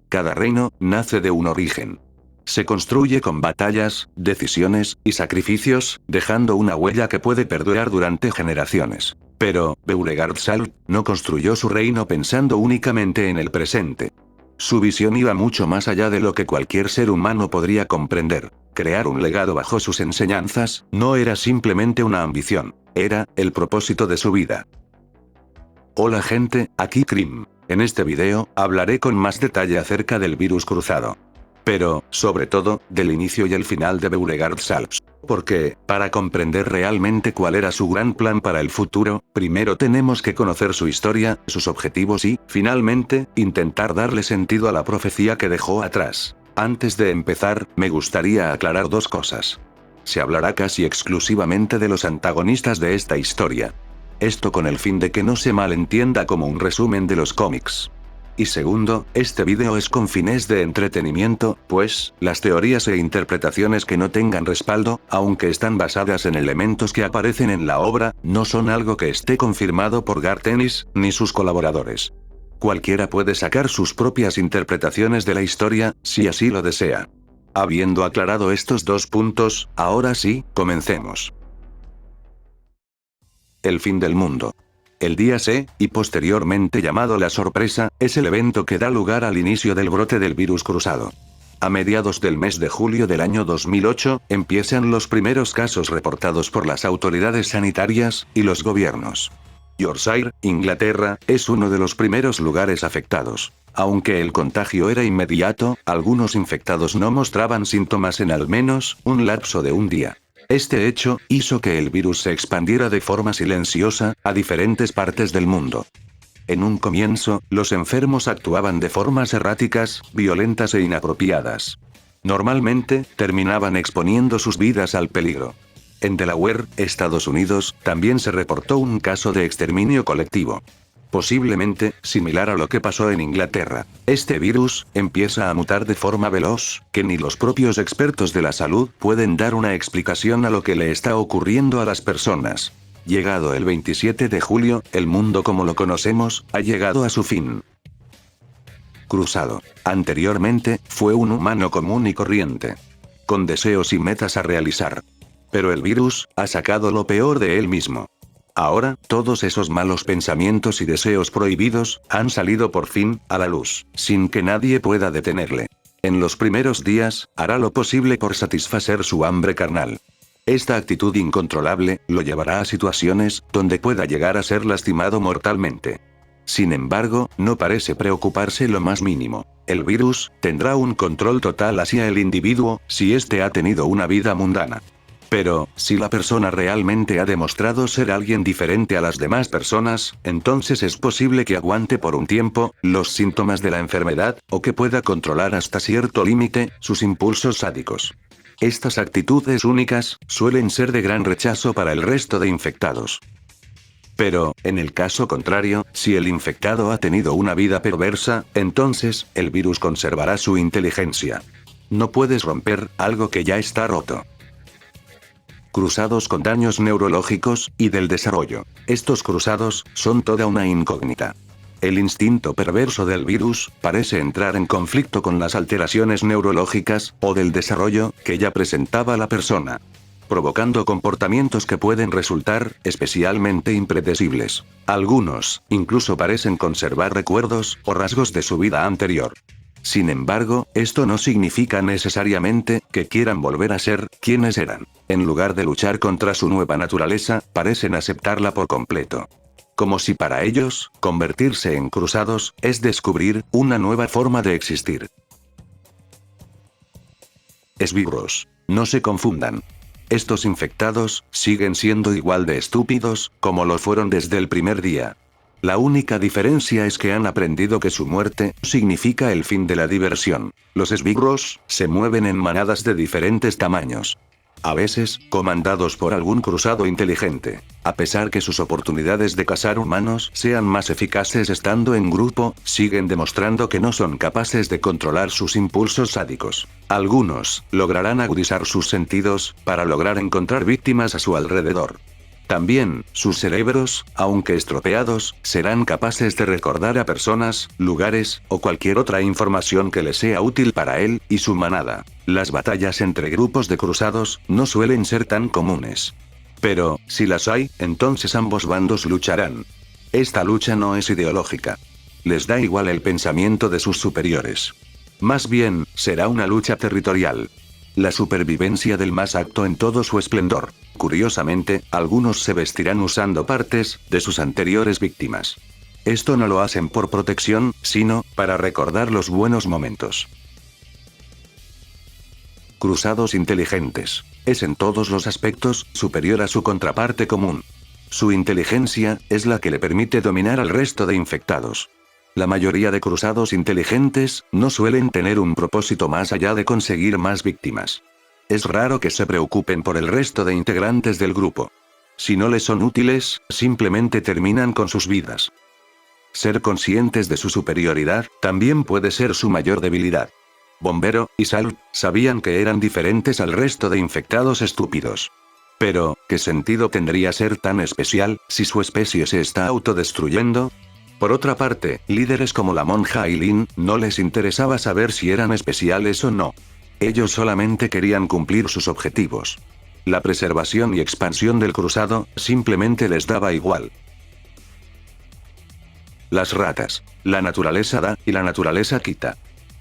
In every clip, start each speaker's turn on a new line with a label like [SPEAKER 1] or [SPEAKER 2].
[SPEAKER 1] Cada reino nace de un origen. Se construye con batallas, decisiones y sacrificios, dejando una huella que puede perdurar durante generaciones. Pero, Beauregard Salt no construyó su reino pensando únicamente en el presente. Su visión iba mucho más allá de lo que cualquier ser humano podría comprender. Crear un legado bajo sus enseñanzas no era simplemente una ambición, era el propósito de su vida. Hola gente, aquí Krim. En este video, hablaré con más detalle acerca del virus cruzado. Pero, sobre todo, del inicio y el final de Beauregard Salt. Porque, para comprender realmente cuál era su gran plan para el futuro, primero tenemos que conocer su historia, sus objetivos y, finalmente, intentar darle sentido a la profecía que dejó atrás. Antes de empezar, me gustaría aclarar dos cosas. Se hablará casi exclusivamente de los antagonistas de esta historia. Esto con el fin de que no se malentienda como un resumen de los cómics. Y segundo, este video es con fines de entretenimiento, pues, las teorías e interpretaciones que no tengan respaldo, aunque están basadas en elementos que aparecen en la obra, no son algo que esté confirmado por Garth Ennis, ni sus colaboradores. Cualquiera puede sacar sus propias interpretaciones de la historia, si así lo desea. Habiendo aclarado estos dos puntos, ahora sí, comencemos. El fin del mundo. El día C, y posteriormente llamado la sorpresa, es el evento que da lugar al inicio del brote del virus cruzado. A mediados del mes de julio del año 2008, empiezan los primeros casos reportados por las autoridades sanitarias y los gobiernos. Yorkshire, Inglaterra, es uno de los primeros lugares afectados. Aunque el contagio era inmediato, algunos infectados no mostraban síntomas en al menos un lapso de un día. Este hecho hizo que el virus se expandiera de forma silenciosa a diferentes partes del mundo. En un comienzo, los enfermos actuaban de formas erráticas, violentas e inapropiadas. Normalmente, terminaban exponiendo sus vidas al peligro. En Delaware, Estados Unidos, también se reportó un caso de exterminio colectivo. Posiblemente, similar a lo que pasó en Inglaterra. Este virus empieza a mutar de forma veloz, que ni los propios expertos de la salud pueden dar una explicación a lo que le está ocurriendo a las personas. Llegado el 27 de julio, el mundo como lo conocemos, ha llegado a su fin. Cruzado. Anteriormente, fue un humano común y corriente. Con deseos y metas a realizar. Pero el virus ha sacado lo peor de él mismo. Ahora, todos esos malos pensamientos y deseos prohibidos, han salido por fin, a la luz, sin que nadie pueda detenerle. En los primeros días, hará lo posible por satisfacer su hambre carnal. Esta actitud incontrolable, lo llevará a situaciones, donde pueda llegar a ser lastimado mortalmente. Sin embargo, no parece preocuparse lo más mínimo. El virus, tendrá un control total hacia el individuo, si éste ha tenido una vida mundana. Pero, si la persona realmente ha demostrado ser alguien diferente a las demás personas, entonces es posible que aguante por un tiempo los síntomas de la enfermedad, o que pueda controlar hasta cierto límite sus impulsos sádicos. Estas actitudes únicas suelen ser de gran rechazo para el resto de infectados. Pero, en el caso contrario, si el infectado ha tenido una vida perversa, entonces, el virus conservará su inteligencia. No puedes romper algo que ya está roto. Cruzados con daños neurológicos y del desarrollo. Estos cruzados son toda una incógnita. El instinto perverso del virus parece entrar en conflicto con las alteraciones neurológicas o del desarrollo que ya presentaba la persona, provocando comportamientos que pueden resultar especialmente impredecibles. Algunos incluso parecen conservar recuerdos o rasgos de su vida anterior. Sin embargo, esto no significa necesariamente que quieran volver a ser quienes eran. En lugar de luchar contra su nueva naturaleza, parecen aceptarla por completo. Como si para ellos, convertirse en cruzados, es descubrir una nueva forma de existir. Esbirros. No se confundan. Estos infectados, siguen siendo igual de estúpidos, como lo fueron desde el primer día. La única diferencia es que han aprendido que su muerte significa el fin de la diversión. Los esbirros se mueven en manadas de diferentes tamaños. A veces, comandados por algún cruzado inteligente. A pesar que sus oportunidades de cazar humanos sean más eficaces estando en grupo, siguen demostrando que no son capaces de controlar sus impulsos sádicos. Algunos lograrán agudizar sus sentidos para lograr encontrar víctimas a su alrededor. También, sus cerebros, aunque estropeados, serán capaces de recordar a personas, lugares, o cualquier otra información que les sea útil para él y su manada. Las batallas entre grupos de cruzados no suelen ser tan comunes. Pero, si las hay, entonces ambos bandos lucharán. Esta lucha no es ideológica. Les da igual el pensamiento de sus superiores. Más bien, será una lucha territorial. La supervivencia del más apto en todo su esplendor. Curiosamente, algunos se vestirán usando partes de sus anteriores víctimas. Esto no lo hacen por protección, sino para recordar los buenos momentos. Cruzados inteligentes. Es en todos los aspectos superior a su contraparte común. Su inteligencia es la que le permite dominar al resto de infectados. La mayoría de cruzados inteligentes no suelen tener un propósito más allá de conseguir más víctimas. Es raro que se preocupen por el resto de integrantes del grupo. Si no les son útiles, simplemente terminan con sus vidas. Ser conscientes de su superioridad también puede ser su mayor debilidad. Bombero y Salt sabían que eran diferentes al resto de infectados estúpidos. Pero, ¿qué sentido tendría ser tan especial si su especie se está autodestruyendo? Por otra parte, líderes como la monja Aileen no les interesaba saber si eran especiales o no. Ellos solamente querían cumplir sus objetivos. La preservación y expansión del cruzado simplemente les daba igual. Las ratas. La naturaleza da y la naturaleza quita.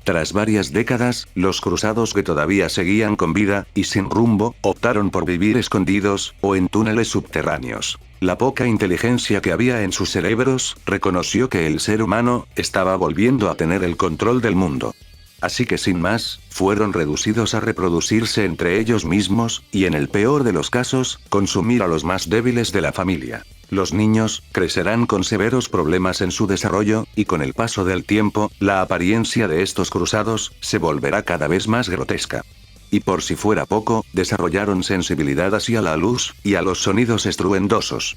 [SPEAKER 1] Tras varias décadas, los cruzados que todavía seguían con vida y sin rumbo, optaron por vivir escondidos o en túneles subterráneos. La poca inteligencia que había en sus cerebros reconoció que el ser humano estaba volviendo a tener el control del mundo. Así que sin más, fueron reducidos a reproducirse entre ellos mismos, y en el peor de los casos, consumir a los más débiles de la familia. Los niños crecerán con severos problemas en su desarrollo, y con el paso del tiempo, la apariencia de estos cruzados se volverá cada vez más grotesca. Y por si fuera poco, desarrollaron sensibilidad hacia la luz y a los sonidos estruendosos.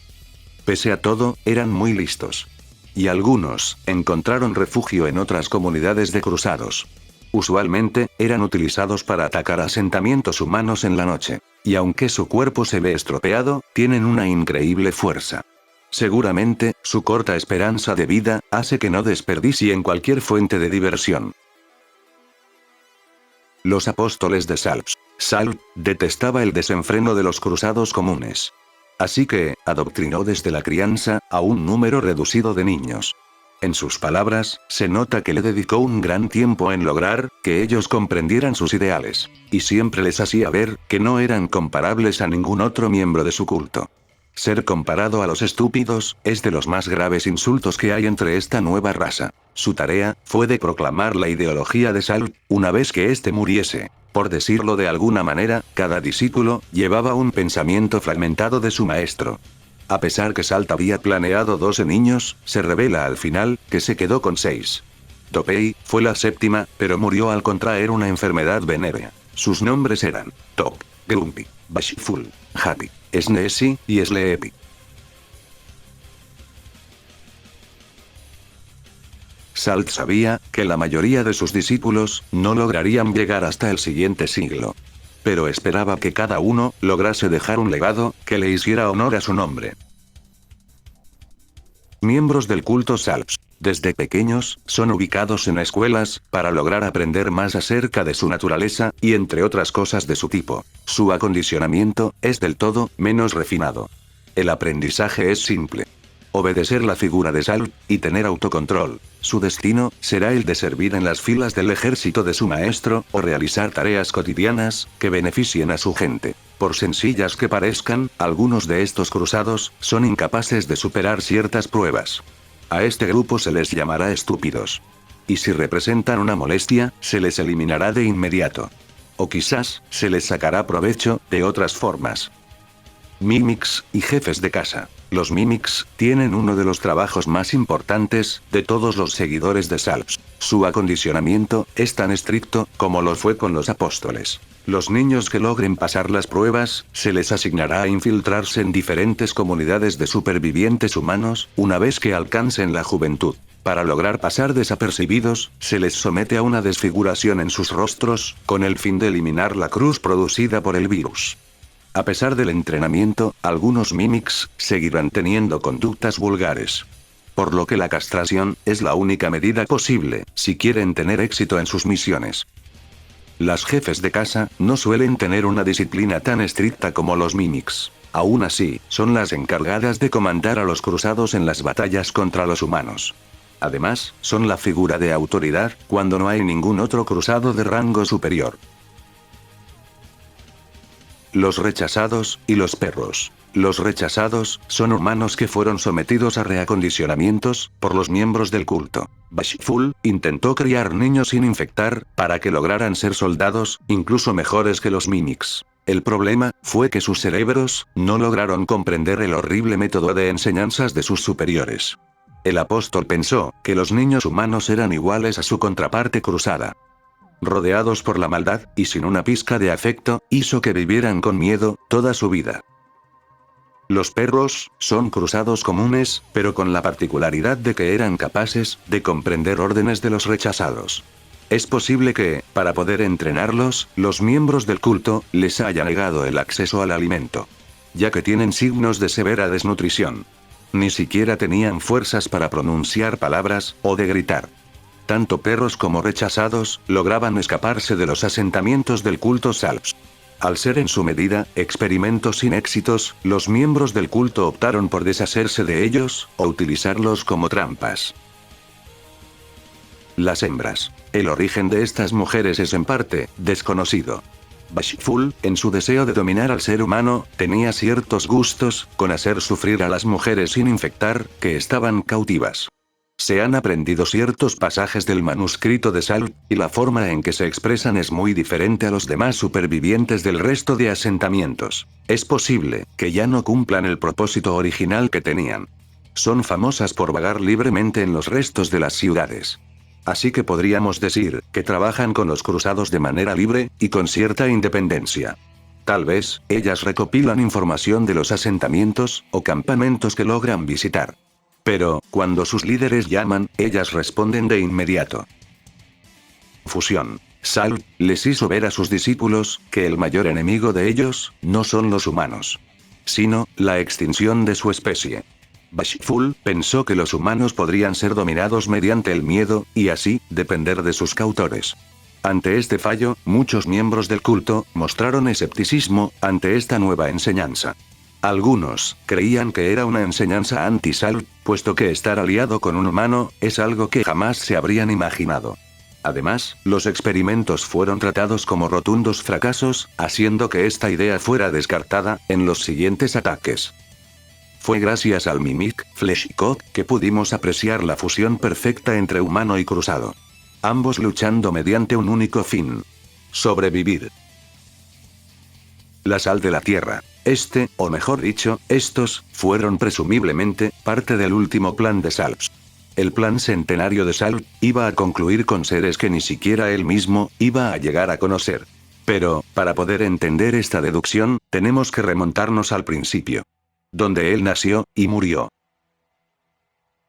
[SPEAKER 1] Pese a todo, eran muy listos. Y algunos encontraron refugio en otras comunidades de cruzados. Usualmente, eran utilizados para atacar asentamientos humanos en la noche. Y aunque su cuerpo se ve estropeado, tienen una increíble fuerza. Seguramente, su corta esperanza de vida hace que no desperdicien cualquier fuente de diversión. Los apóstoles de Salps. Salt detestaba el desenfreno de los cruzados comunes. Así que, adoctrinó desde la crianza a un número reducido de niños. En sus palabras, se nota que le dedicó un gran tiempo en lograr que ellos comprendieran sus ideales. Y siempre les hacía ver que no eran comparables a ningún otro miembro de su culto. Ser comparado a los estúpidos es de los más graves insultos que hay entre esta nueva raza. Su tarea fue de proclamar la ideología de Salt una vez que éste muriese. Por decirlo de alguna manera, cada discípulo llevaba un pensamiento fragmentado de su maestro. A pesar que Salt había planeado 12 niños, se revela al final que se quedó con 6. Topei fue la séptima, pero murió al contraer una enfermedad venérea. Sus nombres eran Top, Grumpy, Bashful, Happy, Sneezy y Sleepy. Salt sabía que la mayoría de sus discípulos no lograrían llegar hasta el siguiente siglo. Pero esperaba que cada uno lograse dejar un legado que le hiciera honor a su nombre. Miembros del culto Salps. Desde pequeños, son ubicados en escuelas, para lograr aprender más acerca de su naturaleza, y entre otras cosas de su tipo. Su acondicionamiento es del todo menos refinado. El aprendizaje es simple. Obedecer la figura de Salt y tener autocontrol. Su destino será el de servir en las filas del ejército de su maestro, o realizar tareas cotidianas que beneficien a su gente. Por sencillas que parezcan, algunos de estos cruzados son incapaces de superar ciertas pruebas. A este grupo se les llamará estúpidos. Y si representan una molestia, se les eliminará de inmediato. O quizás, se les sacará provecho de otras formas. Mimics y jefes de casa. Los Mimics tienen uno de los trabajos más importantes de todos los seguidores de Salps. Su acondicionamiento es tan estricto como lo fue con los apóstoles. Los niños que logren pasar las pruebas, se les asignará a infiltrarse en diferentes comunidades de supervivientes humanos, una vez que alcancen la juventud. Para lograr pasar desapercibidos, se les somete a una desfiguración en sus rostros, con el fin de eliminar la cruz producida por el virus. A pesar del entrenamiento, algunos Mimics seguirán teniendo conductas vulgares. Por lo que la castración es la única medida posible, si quieren tener éxito en sus misiones. Las jefes de casa no suelen tener una disciplina tan estricta como los Mimics. Aún así, son las encargadas de comandar a los cruzados en las batallas contra los humanos. Además, son la figura de autoridad cuando no hay ningún otro cruzado de rango superior. Los rechazados y los perros. Los rechazados son humanos que fueron sometidos a reacondicionamientos por los miembros del culto. Bashful intentó criar niños sin infectar para que lograran ser soldados, incluso mejores que los Mimics. El problema fue que sus cerebros no lograron comprender el horrible método de enseñanzas de sus superiores. El apóstol pensó que los niños humanos eran iguales a su contraparte cruzada. Rodeados por la maldad, y sin una pizca de afecto, hizo que vivieran con miedo toda su vida. Los perros son cruzados comunes, pero con la particularidad de que eran capaces de comprender órdenes de los rechazados. Es posible que, para poder entrenarlos, los miembros del culto les haya negado el acceso al alimento, ya que tienen signos de severa desnutrición. Ni siquiera tenían fuerzas para pronunciar palabras o de gritar. Tanto perros como rechazados lograban escaparse de los asentamientos del culto Salps. Al ser en su medida experimentos sin éxitos, los miembros del culto optaron por deshacerse de ellos o utilizarlos como trampas. Las hembras. El origen de estas mujeres es en parte desconocido. Bashful, en su deseo de dominar al ser humano, tenía ciertos gustos con hacer sufrir a las mujeres sin infectar que estaban cautivas. Se han aprendido ciertos pasajes del manuscrito de Sal, y la forma en que se expresan es muy diferente a los demás supervivientes del resto de asentamientos. Es posible que ya no cumplan el propósito original que tenían. Son famosas por vagar libremente en los restos de las ciudades. Así que podríamos decir que trabajan con los cruzados de manera libre y con cierta independencia. Tal vez, ellas recopilan información de los asentamientos o campamentos que logran visitar. Pero, cuando sus líderes llaman, ellas responden de inmediato. Fusión. Sal les hizo ver a sus discípulos que el mayor enemigo de ellos no son los humanos, sino la extinción de su especie. Bashful pensó que los humanos podrían ser dominados mediante el miedo, y así, depender de sus cautores. Ante este fallo, muchos miembros del culto mostraron escepticismo ante esta nueva enseñanza. Algunos creían que era una enseñanza anti-Sal, puesto que estar aliado con un humano es algo que jamás se habrían imaginado. Además, los experimentos fueron tratados como rotundos fracasos, haciendo que esta idea fuera descartada en los siguientes ataques. Fue gracias al Mimic Fleshcot que pudimos apreciar la fusión perfecta entre humano y cruzado. Ambos luchando mediante un único fin: sobrevivir. La sal de la tierra. O mejor dicho, estos, fueron presumiblemente parte del último plan de Salps. El plan centenario de Sal iba a concluir con seres que ni siquiera él mismo iba a llegar a conocer. Pero, para poder entender esta deducción, tenemos que remontarnos al principio, donde él nació y murió.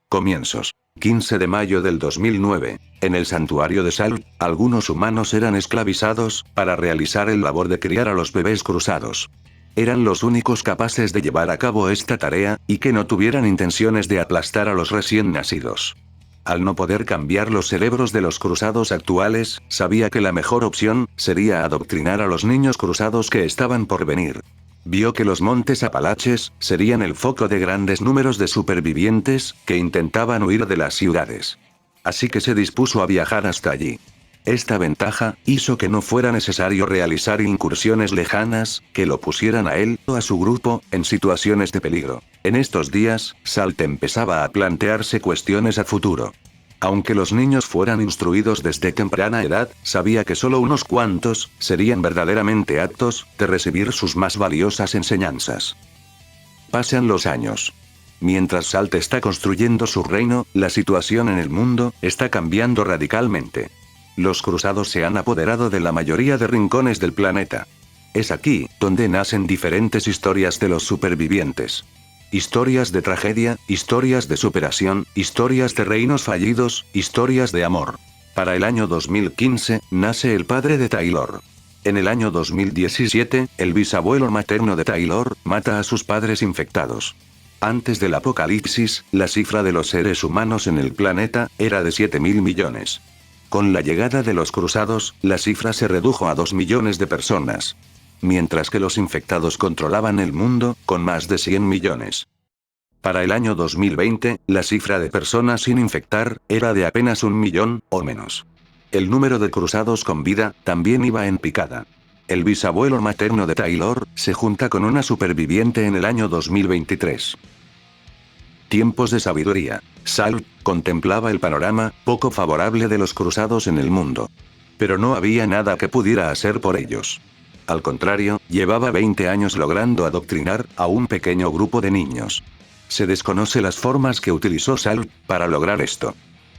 [SPEAKER 1] Comienzos. 15 de mayo del 2009. En el santuario de Sal, algunos humanos eran esclavizados para realizar el labor de criar a los bebés cruzados. Eran los únicos capaces de llevar a cabo esta tarea, y que no tuvieran intenciones de aplastar a los recién nacidos. Al no poder cambiar los cerebros de los cruzados actuales, sabía que la mejor opción sería adoctrinar a los niños cruzados que estaban por venir. Vio que los montes Apalaches serían el foco de grandes números de supervivientes que intentaban huir de las ciudades. Así que se dispuso a viajar hasta allí. Esta ventaja hizo que no fuera necesario realizar incursiones lejanas que lo pusieran a él o a su grupo en situaciones de peligro. En estos días, Salt empezaba a plantearse cuestiones a futuro. Aunque los niños fueran instruidos desde temprana edad, sabía que solo unos cuantos serían verdaderamente aptos de recibir sus más valiosas enseñanzas. Pasan los años. Mientras Salt está construyendo su reino, la situación en el mundo está cambiando radicalmente. Los cruzados se han apoderado de la mayoría de rincones del planeta. Es aquí donde nacen diferentes historias de los supervivientes. Historias de tragedia, historias de superación, historias de reinos fallidos, historias de amor. Para el año 2015, nace el padre de Taylor. En el año 2017, el bisabuelo materno de Taylor mata a sus padres infectados. Antes del apocalipsis, la cifra de los seres humanos en el planeta era de 7.000 millones. Con la llegada de los cruzados, la cifra se redujo a 2 millones de personas. Mientras que los infectados controlaban el mundo, con más de 100 millones. Para el año 2020, la cifra de personas sin infectar era de apenas 1 millón, o menos. El número de cruzados con vida también iba en picada. El bisabuelo materno de Taylor se junta con una superviviente en el año 2023. Tiempos de sabiduría. Sal contemplaba el panorama poco favorable de los cruzados en el mundo. Pero no había nada que pudiera hacer por ellos. Al contrario, llevaba 20 años logrando adoctrinar a un pequeño grupo de niños. Se desconoce las formas que utilizó Sal para lograr esto.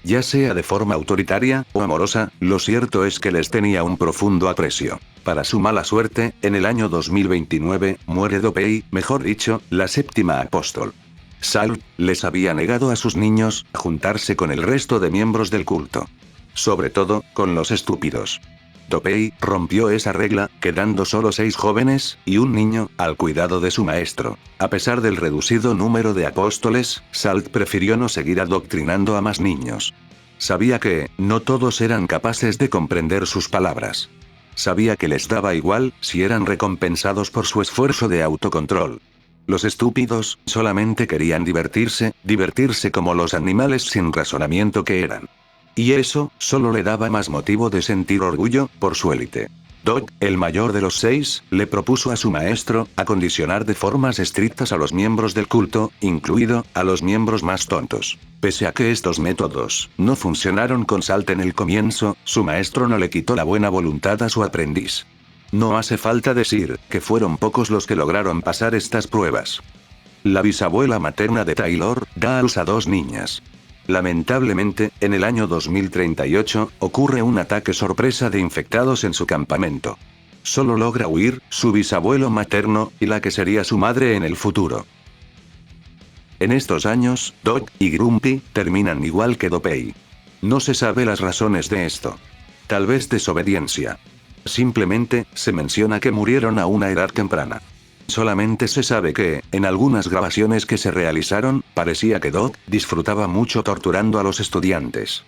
[SPEAKER 1] Ya sea de forma autoritaria o amorosa, lo cierto es que les tenía un profundo aprecio. Para su mala suerte, en el año 2029, muere Dopey, mejor dicho, la séptima apóstol. Sal les había negado a sus niños juntarse con el resto de miembros del culto. Sobre todo, con los estúpidos. Dopey rompió esa regla, quedando solo 6 jóvenes y un niño al cuidado de su maestro. A pesar del reducido número de apóstoles, Salt prefirió no seguir adoctrinando a más niños. Sabía que no todos eran capaces de comprender sus palabras. Sabía que les daba igual si eran recompensados por su esfuerzo de autocontrol. Los estúpidos solamente querían divertirse como los animales sin razonamiento que eran. Y eso solo le daba más motivo de sentir orgullo por su élite. Doc, el mayor de los 6, le propuso a su maestro acondicionar de formas estrictas a los miembros del culto, incluido a los miembros más tontos. Pese a que estos métodos no funcionaron con Salt en el comienzo, su maestro no le quitó la buena voluntad a su aprendiz. No hace falta decir que fueron pocos los que lograron pasar estas pruebas. La bisabuela materna de Taylor da a luz a 2 niñas. Lamentablemente, en el año 2038, ocurre un ataque sorpresa de infectados en su campamento. Solo logra huir su bisabuelo materno y la que sería su madre en el futuro. En estos años, Doc y Grumpy terminan igual que Dopey. No se sabe las razones de esto. Tal vez desobediencia. Simplemente se menciona que murieron a una edad temprana. Solamente se sabe que, en algunas grabaciones que se realizaron, parecía que Doc disfrutaba mucho torturando a los estudiantes.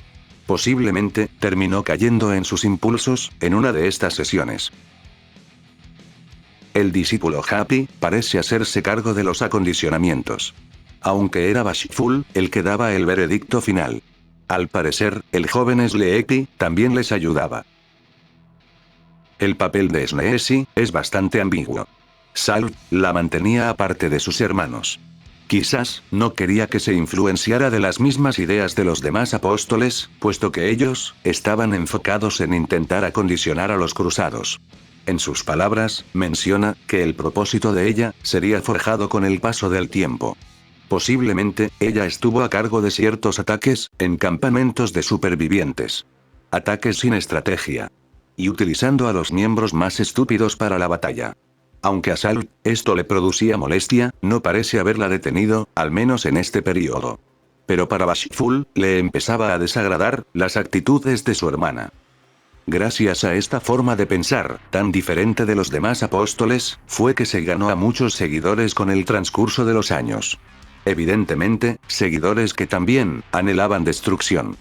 [SPEAKER 1] Posiblemente, terminó cayendo en sus impulsos, en una de estas sesiones. El discípulo Happy parece hacerse cargo de los acondicionamientos. Aunque era Bashful el que daba el veredicto final. Al parecer, el joven Sleepy también les ayudaba. El papel de Sleepy es bastante ambiguo. Sal la mantenía aparte de sus hermanos. Quizás no quería que se influenciara de las mismas ideas de los demás apóstoles, puesto que ellos estaban enfocados en intentar acondicionar a los cruzados. En sus palabras, menciona que el propósito de ella sería forjado con el paso del tiempo. Posiblemente, ella estuvo a cargo de ciertos ataques en campamentos de supervivientes. Ataques sin estrategia. Y utilizando a los miembros más estúpidos para la batalla. Aunque a Sal esto le producía molestia, no parece haberla detenido, al menos en este periodo. Pero para Bashful, le empezaba a desagradar las actitudes de su hermana. Gracias a esta forma de pensar, tan diferente de los demás apóstoles, fue que se ganó a muchos seguidores con el transcurso de los años. Evidentemente, seguidores que también anhelaban destrucción.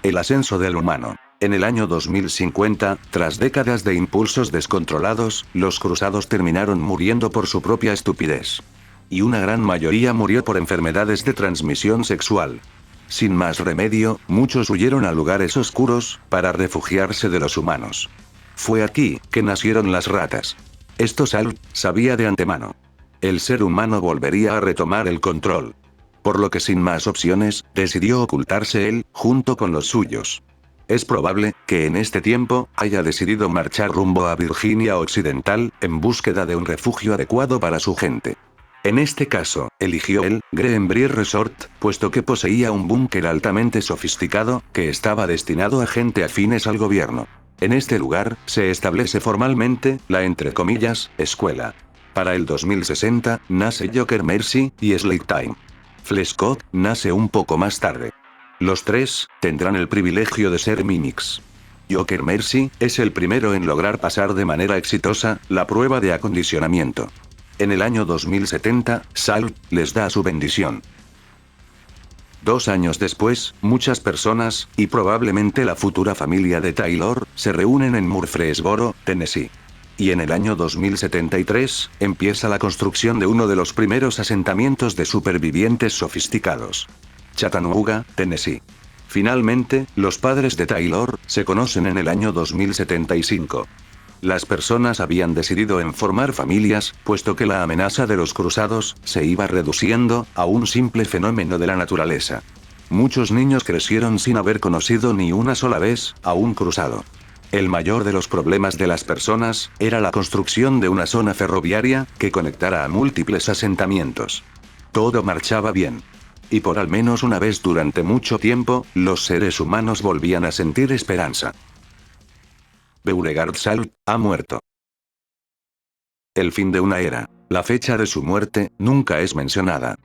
[SPEAKER 1] El ascenso del humano. En el año 2050, tras décadas de impulsos descontrolados, los cruzados terminaron muriendo por su propia estupidez. Y una gran mayoría murió por enfermedades de transmisión sexual. Sin más remedio, muchos huyeron a lugares oscuros, para refugiarse de los humanos. Fue aquí que nacieron las ratas. Esto Sal sabía de antemano. El ser humano volvería a retomar el control. Por lo que sin más opciones, decidió ocultarse él, junto con los suyos. Es probable que en este tiempo haya decidido marchar rumbo a Virginia Occidental, en búsqueda de un refugio adecuado para su gente. En este caso, eligió el Greenbrier Resort, puesto que poseía un búnker altamente sofisticado, que estaba destinado a gente afines al gobierno. En este lugar, se establece formalmente la entre comillas, escuela. Para el 2060, nace Joker Mercy y Sleep Time. Flescott nace un poco más tarde. Los tres tendrán el privilegio de ser mimics. Joker Mercy es el primero en lograr pasar de manera exitosa la prueba de acondicionamiento. En el año 2070, Salt les da su bendición. 2 años después, muchas personas, y probablemente la futura familia de Taylor, se reúnen en Murfreesboro, Tennessee. Y en el año 2073, empieza la construcción de uno de los primeros asentamientos de supervivientes sofisticados. Chattanooga, Tennessee. Finalmente, los padres de Taylor se conocen en el año 2075. Las personas habían decidido en formar familias, puesto que la amenaza de los cruzados se iba reduciendo a un simple fenómeno de la naturaleza. Muchos niños crecieron sin haber conocido ni una sola vez a un cruzado. El mayor de los problemas de las personas era la construcción de una zona ferroviaria que conectara a múltiples asentamientos. Todo marchaba bien. Y por al menos una vez durante mucho tiempo, los seres humanos volvían a sentir esperanza. Beauregard Salt ha muerto. El fin de una era. La fecha de su muerte nunca es mencionada.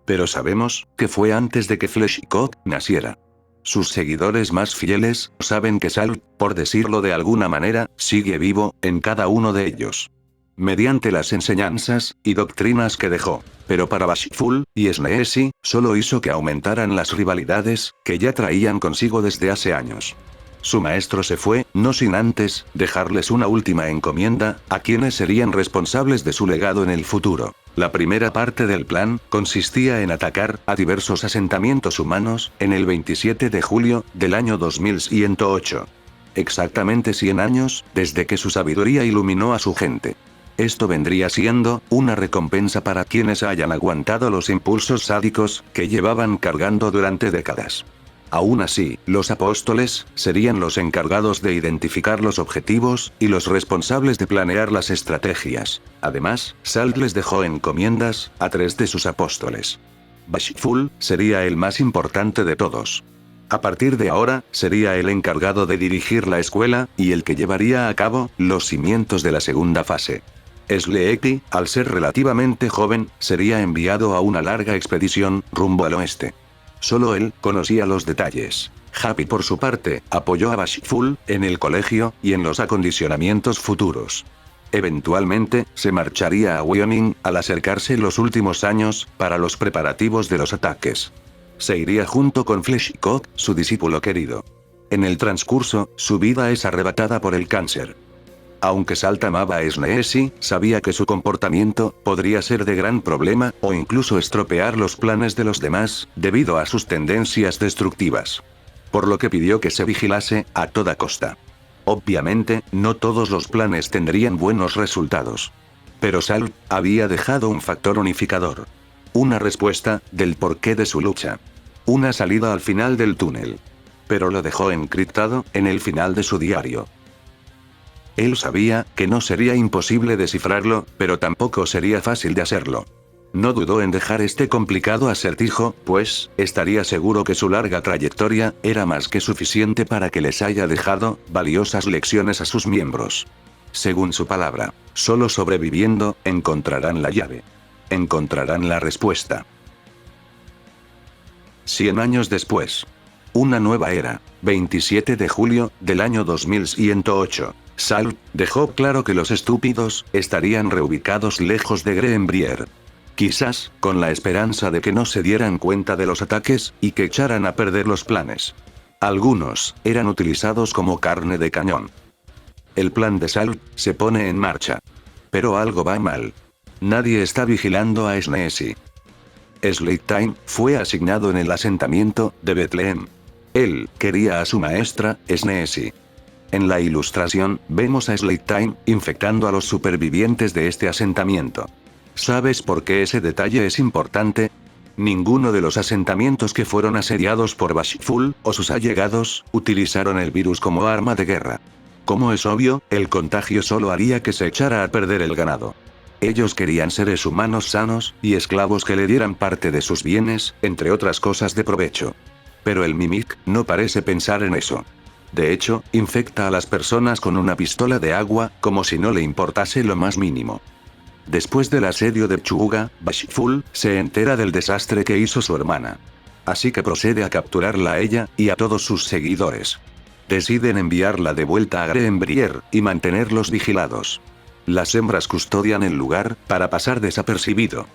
[SPEAKER 1] Pero sabemos que fue antes de que Fleshcott naciera. Sus seguidores más fieles saben que Salt, por decirlo de alguna manera, sigue vivo en cada uno de ellos. Mediante las enseñanzas y doctrinas que dejó. Pero para Bashful y Sneesi, solo hizo que aumentaran las rivalidades que ya traían consigo desde hace años. Su maestro se fue, no sin antes dejarles una última encomienda, a quienes serían responsables de su legado en el futuro. La primera parte del plan consistía en atacar a diversos asentamientos humanos en el 27 de julio del año 2108. Exactamente 100 años desde que su sabiduría iluminó a su gente. Esto vendría siendo una recompensa para quienes hayan aguantado los impulsos sádicos que llevaban cargando durante décadas. Aún así, los apóstoles serían los encargados de identificar los objetivos y los responsables de planear las estrategias. Además, Salt les dejó encomiendas a 3 de sus apóstoles. Bashful sería el más importante de todos. A partir de ahora, sería el encargado de dirigir la escuela y el que llevaría a cabo los cimientos de la segunda fase. Sleepy, al ser relativamente joven, sería enviado a una larga expedición rumbo al oeste. Solo él conocía los detalles. Happy por su parte, apoyó a Bashful en el colegio y en los acondicionamientos futuros. Eventualmente, se marcharía a Wyoming al acercarse los últimos años para los preparativos de los ataques. Se iría junto con Fleshcott, su discípulo querido. En el transcurso, su vida es arrebatada por el cáncer. Aunque Salt amaba a Sneesi, sabía que su comportamiento podría ser de gran problema, o incluso estropear los planes de los demás, debido a sus tendencias destructivas. Por lo que pidió que se vigilase a toda costa. Obviamente, no todos los planes tendrían buenos resultados. Pero Salt había dejado un factor unificador. Una respuesta del porqué de su lucha. Una salida al final del túnel. Pero lo dejó encriptado en el final de su diario. Él sabía que no sería imposible descifrarlo, pero tampoco sería fácil de hacerlo. No dudó en dejar este complicado acertijo, pues, estaría seguro que su larga trayectoria era más que suficiente para que les haya dejado valiosas lecciones a sus miembros. Según su palabra, solo sobreviviendo encontrarán la llave. Encontrarán la respuesta. 100 años después. Una nueva era. 27 de julio del año 2108. Salt dejó claro que los estúpidos estarían reubicados lejos de Greenbrier. Quizás, con la esperanza de que no se dieran cuenta de los ataques y que echaran a perder los planes. Algunos eran utilizados como carne de cañón. El plan de Salt se pone en marcha. Pero algo va mal. Nadie está vigilando a Sneesi. Sleightime fue asignado en el asentamiento de Bethlehem. Él quería a su maestra, Sneesi. En la ilustración, vemos a Sleightime infectando a los supervivientes de este asentamiento. ¿Sabes por qué ese detalle es importante? Ninguno de los asentamientos que fueron asediados por Bashful o sus allegados utilizaron el virus como arma de guerra. Como es obvio, el contagio solo haría que se echara a perder el ganado. Ellos querían seres humanos sanos y esclavos que le dieran parte de sus bienes, entre otras cosas de provecho. Pero el Mimic no parece pensar en eso. De hecho, infecta a las personas con una pistola de agua, como si no le importase lo más mínimo. Después del asedio de Chuga, Bashful se entera del desastre que hizo su hermana. Así que procede a capturarla a ella, y a todos sus seguidores. Deciden enviarla de vuelta a Greenbrier, y mantenerlos vigilados. Las hembras custodian el lugar, para pasar desapercibido.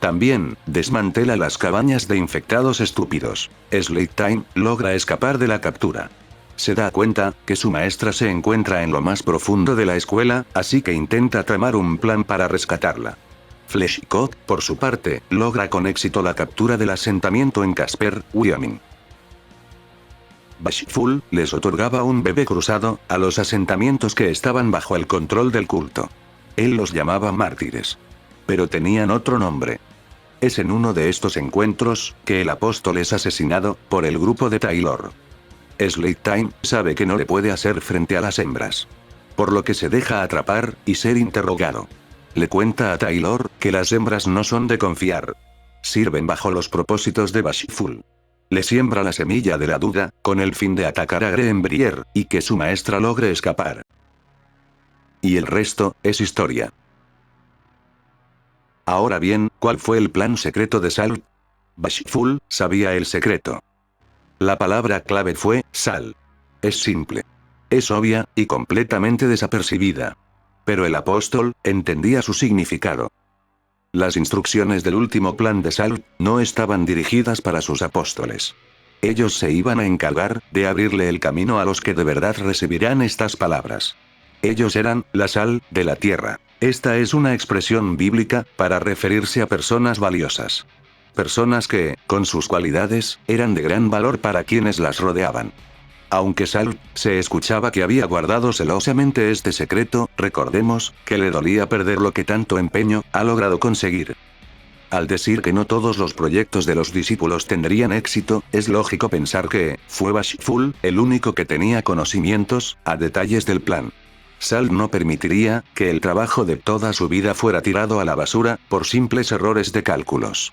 [SPEAKER 1] También, desmantela las cabañas de infectados estúpidos. Slaytime logra escapar de la captura. Se da cuenta, que su maestra se encuentra en lo más profundo de la escuela, así que intenta tramar un plan para rescatarla. Fleshicott, por su parte, logra con éxito la captura del asentamiento en Casper, Wyoming. Bashful les otorgaba un bebé cruzado, a los asentamientos que estaban bajo el control del culto. Él los llamaba mártires. Pero tenían otro nombre. Es en uno de estos encuentros, que el apóstol es asesinado, por el grupo de Taylor. Slaytime sabe que no le puede hacer frente a las hembras. Por lo que se deja atrapar, y ser interrogado. Le cuenta a Taylor, que las hembras no son de confiar. Sirven bajo los propósitos de Bashful. Le siembra la semilla de la duda, con el fin de atacar a Greenbrier, y que su maestra logre escapar. Y el resto, es historia. Ahora bien, ¿cuál fue el plan secreto de Salt? Bashful sabía el secreto. La palabra clave fue, sal. Es simple. Es obvia, y completamente desapercibida. Pero el apóstol, entendía su significado. Las instrucciones del último plan de Salt, no estaban dirigidas para sus apóstoles. Ellos se iban a encargar, de abrirle el camino a los que de verdad recibirán estas palabras. Ellos eran, la sal, de la tierra. Esta es una expresión bíblica, para referirse a personas valiosas. Personas que, con sus cualidades, eran de gran valor para quienes las rodeaban. Aunque Salt se escuchaba que había guardado celosamente este secreto, recordemos, que le dolía perder lo que tanto empeño, ha logrado conseguir. Al decir que no todos los proyectos de los discípulos tendrían éxito, es lógico pensar que, fue Bashful, el único que tenía conocimientos, a detalles del plan. Salt no permitiría, que el trabajo de toda su vida fuera tirado a la basura, por simples errores de cálculos.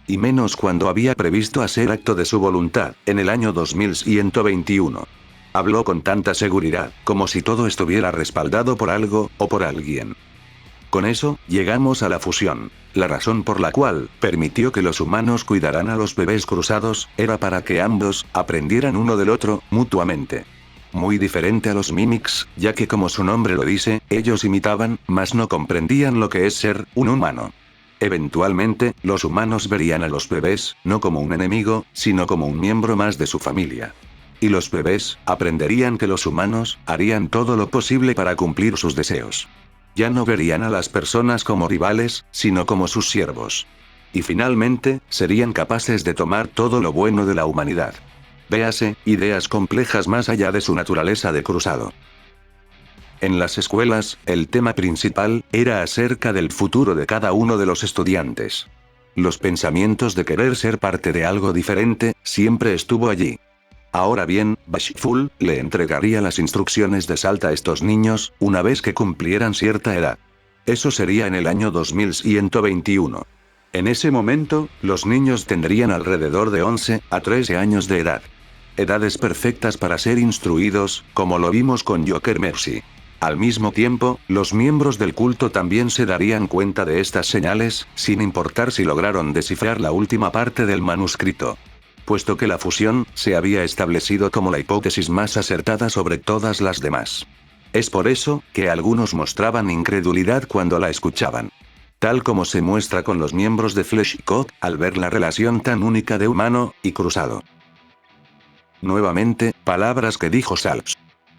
[SPEAKER 1] Y menos cuando había previsto hacer acto de su voluntad, en el año 2121. Habló con tanta seguridad, como si todo estuviera respaldado por algo, o por alguien. Con eso, llegamos a la fusión. La razón por la cual, permitió que los humanos cuidaran a los bebés cruzados, era para que ambos, aprendieran uno del otro, mutuamente. Muy diferente a los Mimics, ya que como su nombre lo dice, ellos imitaban, mas no comprendían lo que es ser, un humano. Eventualmente, los humanos verían a los bebés, no como un enemigo, sino como un miembro más de su familia. Y los bebés, aprenderían que los humanos, harían todo lo posible para cumplir sus deseos. Ya no verían a las personas como rivales, sino como sus siervos. Y finalmente, serían capaces de tomar todo lo bueno de la humanidad. Véase, ideas complejas más allá de su naturaleza de cruzado. En las escuelas, el tema principal, era acerca del futuro de cada uno de los estudiantes. Los pensamientos de querer ser parte de algo diferente, siempre estuvo allí. Ahora bien, Bashful, le entregaría las instrucciones de Salt a estos niños, una vez que cumplieran cierta edad. Eso sería en el año 2121. En ese momento, los niños tendrían alrededor de 11 a 13 años de edad. Edades perfectas para ser instruidos, como lo vimos con Joker Mercy. Al mismo tiempo, los miembros del culto también se darían cuenta de estas señales, sin importar si lograron descifrar la última parte del manuscrito. Puesto que la fusión, se había establecido como la hipótesis más acertada sobre todas las demás. Es por eso, que algunos mostraban incredulidad cuando la escuchaban. Tal como se muestra con los miembros de Fleshicott, al ver la relación tan única de humano, y cruzado. Nuevamente, palabras que dijo Salt.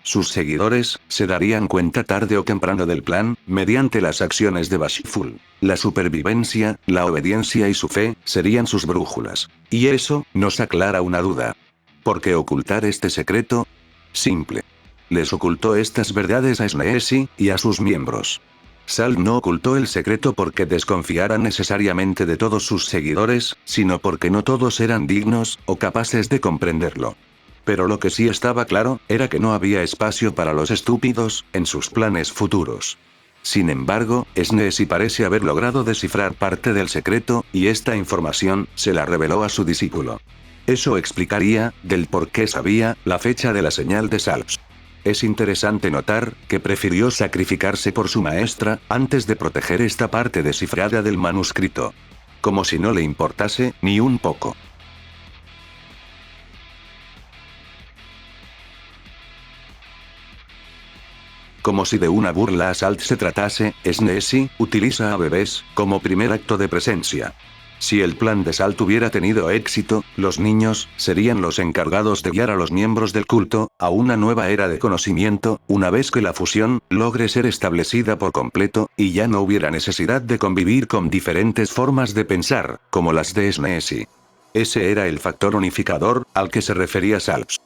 [SPEAKER 1] Sus seguidores, se darían cuenta tarde o temprano del plan, mediante las acciones de Bashful. La supervivencia, la obediencia y su fe, serían sus brújulas. Y eso, nos aclara una duda. ¿Por qué ocultar este secreto? Simple. Les ocultó estas verdades a Sneesi, y a sus miembros. Salt no ocultó el secreto porque desconfiara necesariamente de todos sus seguidores, sino porque no todos eran dignos, o capaces de comprenderlo. Pero lo que sí estaba claro, era que no había espacio para los estúpidos, en sus planes futuros. Sin embargo, Sneesi parece haber logrado descifrar parte del secreto, y esta información, se la reveló a su discípulo. Eso explicaría, del por qué sabía, la fecha de la señal de Salt. Es interesante notar, que prefirió sacrificarse por su maestra, antes de proteger esta parte descifrada del manuscrito. Como si no le importase, ni un poco. Como si de una burla a Salt se tratase, Sneezy utiliza a bebés como primer acto de presencia. Si el plan de Salt hubiera tenido éxito, los niños serían los encargados de guiar a los miembros del culto a una nueva era de conocimiento, una vez que la fusión logre ser establecida por completo, y ya no hubiera necesidad de convivir con diferentes formas de pensar, como las de Sneezy. Ese era el factor unificador al que se refería Salps.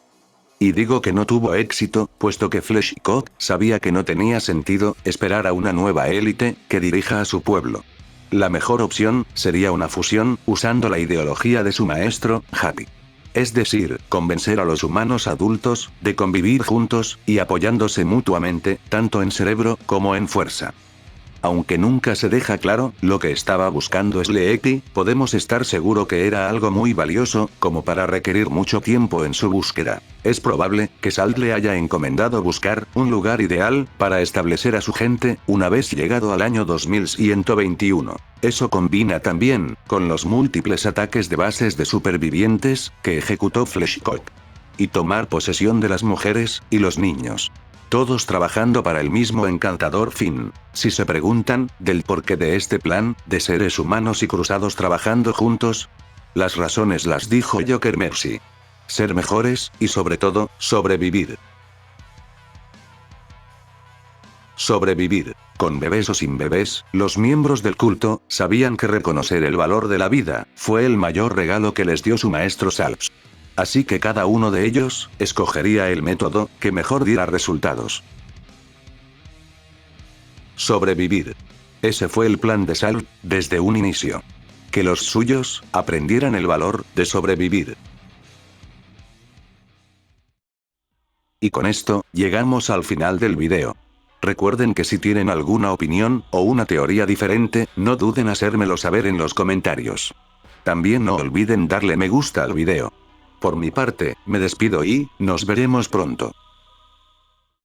[SPEAKER 1] Y digo que no tuvo éxito, puesto que Fleshcott sabía que no tenía sentido esperar a una nueva élite que dirija a su pueblo. La mejor opción sería una fusión usando la ideología de su maestro, Happy. Es decir, convencer a los humanos adultos de convivir juntos y apoyándose mutuamente, tanto en cerebro como en fuerza. Aunque nunca se deja claro lo que estaba buscando Sleepy, podemos estar seguro que era algo muy valioso, como para requerir mucho tiempo en su búsqueda. Es probable que Salt le haya encomendado buscar un lugar ideal para establecer a su gente, una vez llegado al año 2121. Eso combina también con los múltiples ataques de bases de supervivientes que ejecutó Fleshcott. Y tomar posesión de las mujeres y los niños. Todos trabajando para el mismo encantador fin. Si se preguntan del porqué de este plan, de seres humanos y cruzados trabajando juntos, las razones las dijo Joker Mercy. Ser mejores, y sobre todo, sobrevivir. Sobrevivir. Con bebés o sin bebés, los miembros del culto sabían que reconocer el valor de la vida fue el mayor regalo que les dio su maestro Salps. Así que cada uno de ellos escogería el método que mejor diera resultados. Sobrevivir. Ese fue el plan de Salt desde un inicio. Que los suyos aprendieran el valor de sobrevivir. Y con esto, llegamos al final del video. Recuerden que si tienen alguna opinión o una teoría diferente, no duden en hacérmelo saber en los comentarios. También no olviden darle me gusta al video. Por mi parte, me despido y nos veremos pronto.